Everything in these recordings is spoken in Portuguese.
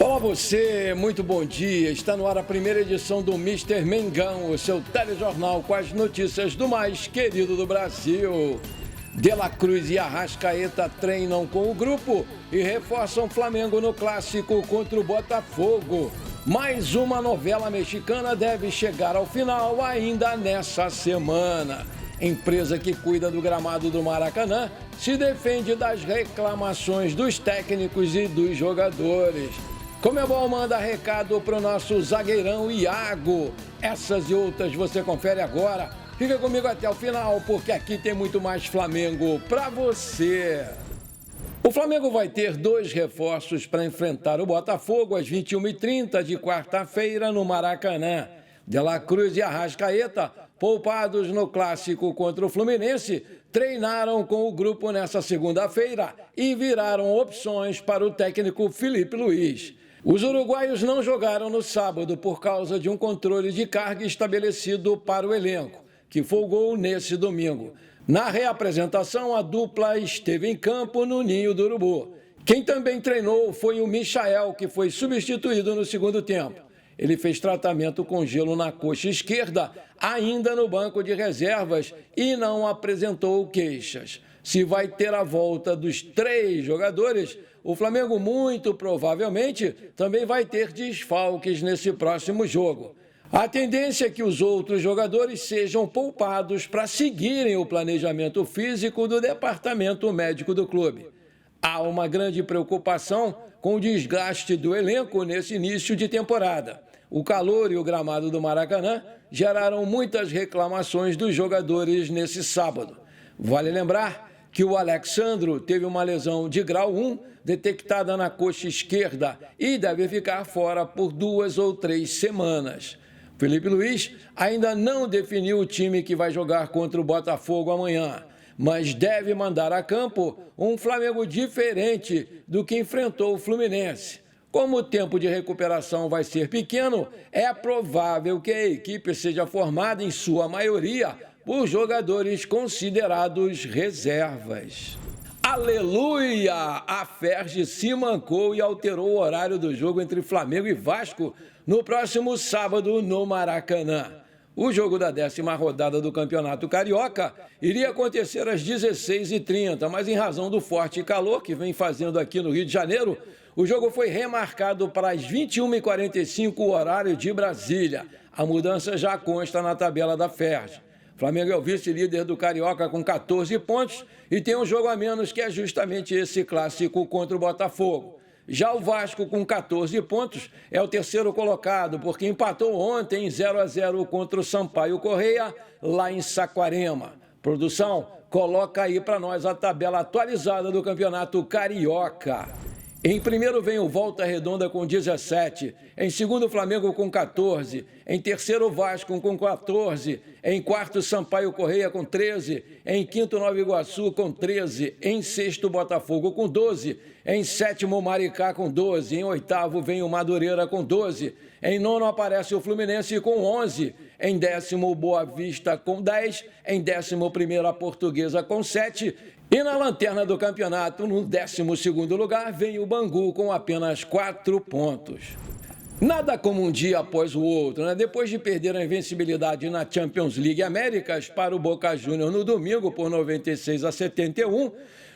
Olá você, muito bom dia. Está no ar a primeira edição do Mister Mengão, o seu telejornal com as notícias do mais querido do Brasil. De La Cruz e Arrascaeta treinam com o grupo e reforçam Flamengo no clássico contra o Botafogo. Mais uma novela mexicana deve chegar ao final ainda nessa semana. Empresa que cuida do gramado do Maracanã se defende das reclamações dos técnicos e dos jogadores. Comebol manda recado para o nosso zagueirão Iago. Essas e outras você confere agora. Fica comigo até o final, porque aqui tem muito mais Flamengo para você. O Flamengo vai ter 2 reforços para enfrentar o Botafogo às 21h30 de quarta-feira no Maracanã. De La Cruz e Arrascaeta, poupados no clássico contra o Fluminense, treinaram com o grupo nessa segunda-feira e viraram opções para o técnico Felipe Luiz. Os uruguaios não jogaram no sábado por causa de um controle de carga estabelecido para o elenco, que folgou nesse domingo. Na reapresentação, a dupla esteve em campo no Ninho do Urubu. Quem também treinou foi o Michael, que foi substituído no segundo tempo. Ele fez tratamento com gelo na coxa esquerda, ainda no banco de reservas, e não apresentou queixas. Se vai ter a volta dos 3 jogadores, o Flamengo muito provavelmente também vai ter desfalques nesse próximo jogo. A tendência é que os outros jogadores sejam poupados para seguirem o planejamento físico do departamento médico do clube. Há uma grande preocupação com o desgaste do elenco nesse início de temporada. O calor e o gramado do Maracanã geraram muitas reclamações dos jogadores nesse sábado. Vale lembrar que o Alexandro teve uma lesão de grau 1 detectada na coxa esquerda e deve ficar fora por 2 ou 3 semanas. Felipe Luiz ainda não definiu o time que vai jogar contra o Botafogo amanhã, mas deve mandar a campo um Flamengo diferente do que enfrentou o Fluminense. Como o tempo de recuperação vai ser pequeno, é provável que a equipe seja formada, em sua maioria, por jogadores considerados reservas. Aleluia! A Ferge se mancou e alterou o horário do jogo entre Flamengo e Vasco no próximo sábado no Maracanã. O jogo da 10ª rodada do Campeonato Carioca iria acontecer às 16h30, mas em razão do forte calor que vem fazendo aqui no Rio de Janeiro, o jogo foi remarcado para as 21h45, horário de Brasília. A mudança já consta na tabela da Ferge. Flamengo é o vice-líder do Carioca com 14 pontos e tem um jogo a menos, que é justamente esse clássico contra o Botafogo. Já o Vasco, com 14 pontos, é o terceiro colocado, porque empatou ontem em 0-0 contra o Sampaio Corrêa, lá em Saquarema. Produção, coloca aí para nós a tabela atualizada do Campeonato Carioca. Em primeiro vem o Volta Redonda com 17, em segundo o Flamengo com 14, em terceiro o Vasco com 14, em quarto Sampaio Corrêa com 13, em quinto Nova Iguaçu com 13, em sexto Botafogo com 12, em sétimo Maricá com 12, em oitavo vem o Madureira com 12, em nono aparece o Fluminense com 11, em décimo Boa Vista com 10, em 11º a Portuguesa com 7, e na lanterna do campeonato, no 12º lugar, vem o Bangu com apenas 4 pontos. Nada como um dia após o outro, né? Depois de perder a invencibilidade na Champions League Américas para o Boca Juniors no domingo por 96-71,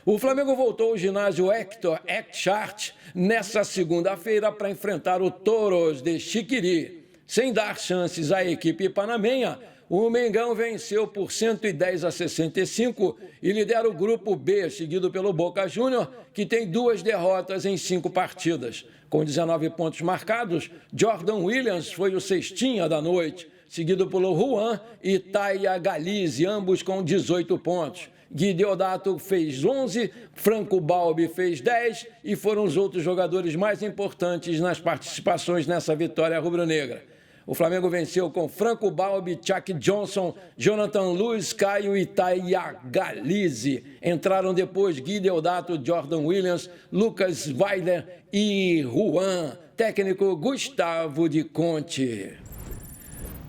o Flamengo voltou ao ginásio Hector Eckhart nessa segunda-feira para enfrentar o Toros de Chiquiri. Sem dar chances à equipe panamenha, o Mengão venceu por 110-65 e lidera o grupo B, seguido pelo Boca Juniors, que tem 2 derrotas em 5 partidas. Com 19 pontos marcados, Jordan Williams foi o cestinha da noite, seguido pelo Juan e Taia Galizzi, ambos com 18 pontos. Gui Deodato fez 11, Franco Balbi fez 10 e foram os outros jogadores mais importantes nas participações nessa vitória rubro-negra. O Flamengo venceu com Franco Balbi, Chuck Johnson, Jonathan Luiz, Caio e Taia Galizzi. Entraram depois Gui Deodato, Jordan Williams, Lucas Weiler e Juan. Técnico Gustavo de Conte.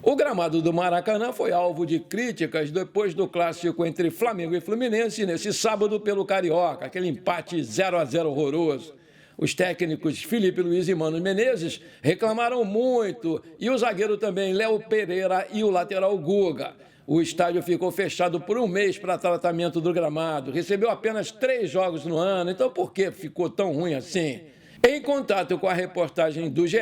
O gramado do Maracanã foi alvo de críticas depois do clássico entre Flamengo e Fluminense nesse sábado pelo Carioca, aquele empate 0-0 horroroso. Os técnicos Felipe Luiz e Mano Menezes reclamaram muito, e o zagueiro também Léo Pereira e o lateral Guga. O estádio ficou fechado por um mês para tratamento do gramado, recebeu apenas 3 jogos no ano, então por que ficou tão ruim assim? Em contato com a reportagem do GE,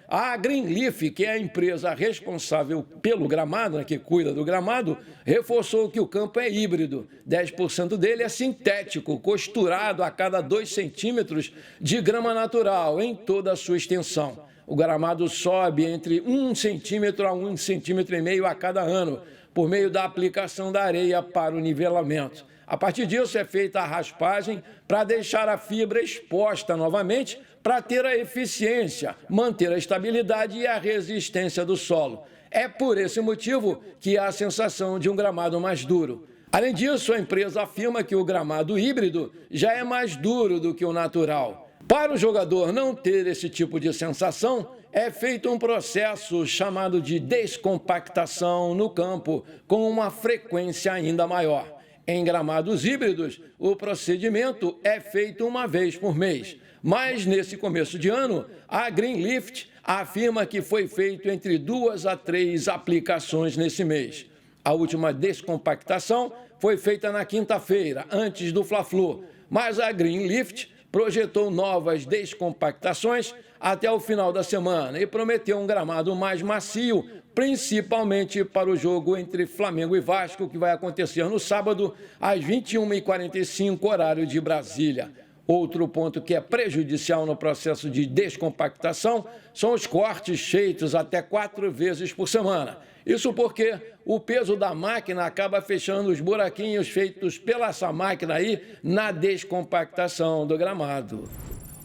a Greenleaf, que é a empresa responsável pelo gramado, que cuida do gramado, reforçou que o campo é híbrido. 10% dele é sintético, costurado a cada 2 centímetros de grama natural em toda a sua extensão. O gramado sobe entre 1 centímetro a 1,5 centímetros a cada ano, por meio da aplicação da areia para o nivelamento. A partir disso, é feita a raspagem para deixar a fibra exposta novamente para ter a eficiência, manter a estabilidade e a resistência do solo. É por esse motivo que há a sensação de um gramado mais duro. Além disso, a empresa afirma que o gramado híbrido já é mais duro do que o natural. Para o jogador não ter esse tipo de sensação, é feito um processo chamado de descompactação no campo, com uma frequência ainda maior. Em gramados híbridos, o procedimento é feito uma vez por mês. Mas, nesse começo de ano, a Greenleaf afirma que foi feito entre 2 a 3 aplicações nesse mês. A última descompactação foi feita na quinta-feira, antes do Fla-Flu, mas a Greenleaf projetou novas descompactações até o final da semana e prometeu um gramado mais macio, principalmente para o jogo entre Flamengo e Vasco, que vai acontecer no sábado, às 21h45, horário de Brasília. Outro ponto que é prejudicial no processo de descompactação são os cortes feitos até 4 vezes por semana. Isso porque o peso da máquina acaba fechando os buraquinhos feitos pela essa máquina aí na descompactação do gramado.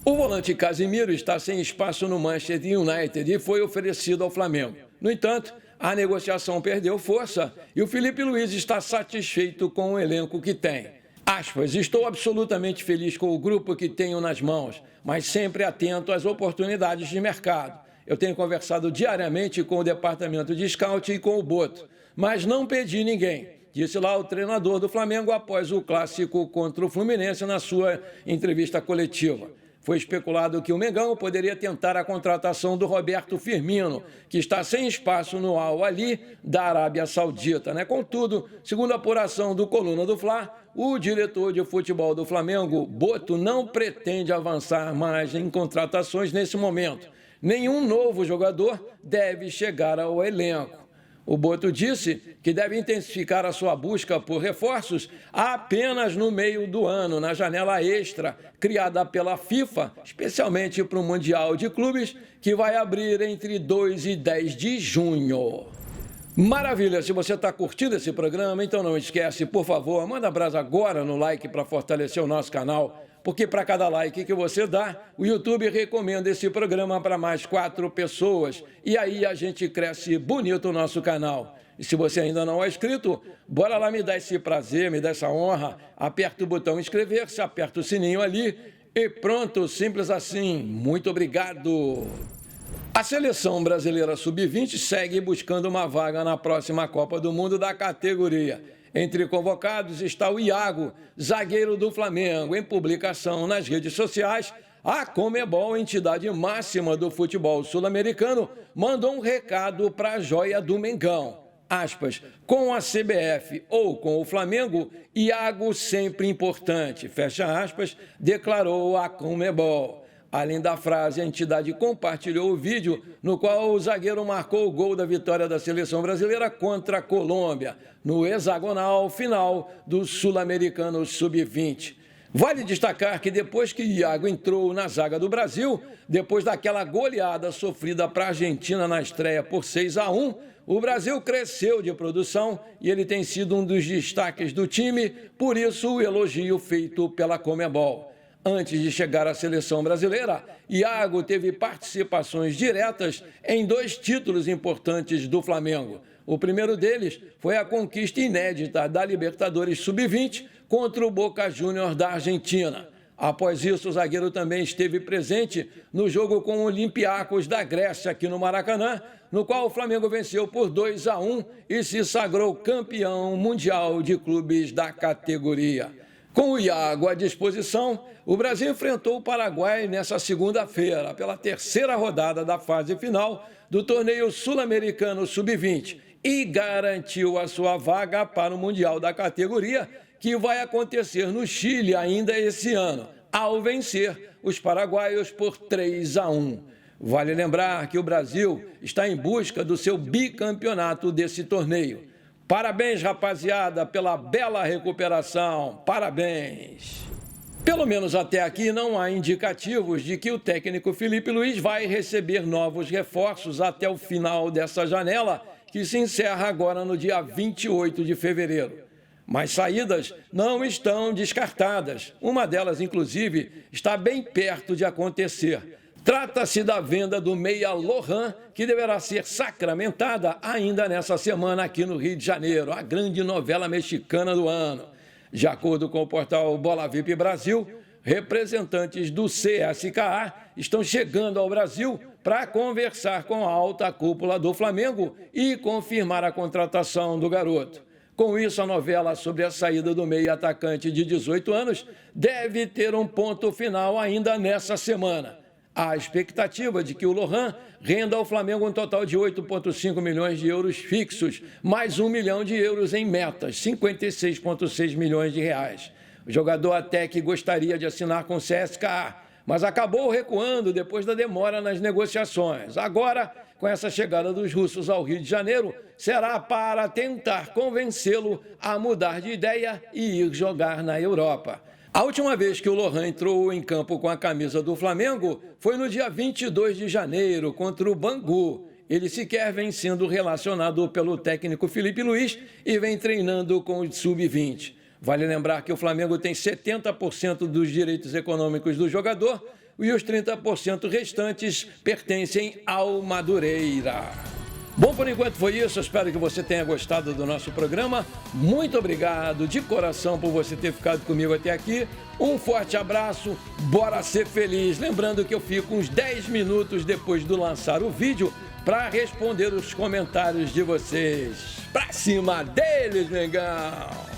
O volante Casemiro está sem espaço no Manchester United e foi oferecido ao Flamengo. No entanto, a negociação perdeu força e o Felipe Luiz está satisfeito com o elenco que tem. Aspas, estou absolutamente feliz com o grupo que tenho nas mãos, mas sempre atento às oportunidades de mercado. Eu tenho conversado diariamente com o departamento de scout e com o Boto, mas não pedi ninguém, disse lá o treinador do Flamengo após o clássico contra o Fluminense na sua entrevista coletiva. Foi especulado que o Mengão poderia tentar a contratação do Roberto Firmino, que está sem espaço no Al Ahly da Arábia Saudita. Contudo, segundo a apuração do Coluna do Fla, o diretor de futebol do Flamengo, Boto, não pretende avançar mais em contratações nesse momento. Nenhum novo jogador deve chegar ao elenco. O Boto disse que deve intensificar a sua busca por reforços apenas no meio do ano, na janela extra criada pela FIFA, especialmente para o Mundial de Clubes, que vai abrir entre 2 e 10 de junho. Maravilha! Se você está curtindo esse programa, então não esquece, por favor, manda brasa agora no like para fortalecer o nosso canal, porque para cada like que você dá, o YouTube recomenda esse programa para mais 4 pessoas. E aí a gente cresce bonito o nosso canal. E se você ainda não é inscrito, bora lá me dar esse prazer, me dar essa honra. Aperta o botão inscrever-se, aperta o sininho ali e pronto, simples assim. Muito obrigado! A seleção brasileira sub-20 segue buscando uma vaga na próxima Copa do Mundo da categoria. Entre convocados está o Iago, zagueiro do Flamengo. Em publicação nas redes sociais, a Conmebol, entidade máxima do futebol sul-americano, mandou um recado para a joia do Mengão. Aspas, com a CBF ou com o Flamengo, Iago sempre importante, fecha aspas, declarou a Conmebol. Além da frase, a entidade compartilhou o vídeo no qual o zagueiro marcou o gol da vitória da seleção brasileira contra a Colômbia, no hexagonal final do Sul-Americano Sub-20. Vale destacar que depois que Iago entrou na zaga do Brasil, depois daquela goleada sofrida para a Argentina na estreia por 6-1, o Brasil cresceu de produção e ele tem sido um dos destaques do time, por isso o elogio feito pela Conmebol. Antes de chegar à seleção brasileira, Iago teve participações diretas em 2 títulos importantes do Flamengo. O primeiro deles foi a conquista inédita da Libertadores Sub-20 contra o Boca Juniors da Argentina. Após isso, o zagueiro também esteve presente no jogo com o Olympiacos da Grécia, aqui no Maracanã, no qual o Flamengo venceu por 2-1 e se sagrou campeão mundial de clubes da categoria. Com o Iago à disposição, o Brasil enfrentou o Paraguai nesta segunda-feira, pela terceira rodada da fase final do torneio sul-americano sub-20 e garantiu a sua vaga para o Mundial da categoria, que vai acontecer no Chile ainda esse ano, ao vencer os paraguaios por 3-1. Vale lembrar que o Brasil está em busca do seu bicampeonato desse torneio. Parabéns, rapaziada, pela bela recuperação. Parabéns! Pelo menos até aqui não há indicativos de que o técnico Felipe Luiz vai receber novos reforços até o final dessa janela, que se encerra agora no dia 28 de fevereiro. Mas saídas não estão descartadas. Uma delas, inclusive, está bem perto de acontecer. Trata-se da venda do meia Lohan, que deverá ser sacramentada ainda nessa semana aqui no Rio de Janeiro, a grande novela mexicana do ano. De acordo com o portal Bola VIP Brasil, representantes do CSKA estão chegando ao Brasil para conversar com a alta cúpula do Flamengo e confirmar a contratação do garoto. Com isso, a novela sobre a saída do meia atacante de 18 anos deve ter um ponto final ainda nessa semana. Há a expectativa de que o Lohan renda ao Flamengo um total de 8,5 milhões de euros fixos, mais 1 milhão de euros em metas, 56,6 milhões de reais. O jogador até que gostaria de assinar com o CSKA, mas acabou recuando depois da demora nas negociações. Agora, com essa chegada dos russos ao Rio de Janeiro, será para tentar convencê-lo a mudar de ideia e ir jogar na Europa. A última vez que o Lohan entrou em campo com a camisa do Flamengo foi no dia 22 de janeiro, contra o Bangu. Ele sequer vem sendo relacionado pelo técnico Felipe Luiz e vem treinando com o sub-20. Vale lembrar que o Flamengo tem 70% dos direitos econômicos do jogador e os 30% restantes pertencem ao Madureira. Bom, por enquanto foi isso. Espero que você tenha gostado do nosso programa. Muito obrigado de coração por você ter ficado comigo até aqui. Um forte abraço, bora ser feliz. Lembrando que eu fico uns 10 minutos depois de lançar o vídeo para responder os comentários de vocês. Pra cima deles, Mengão!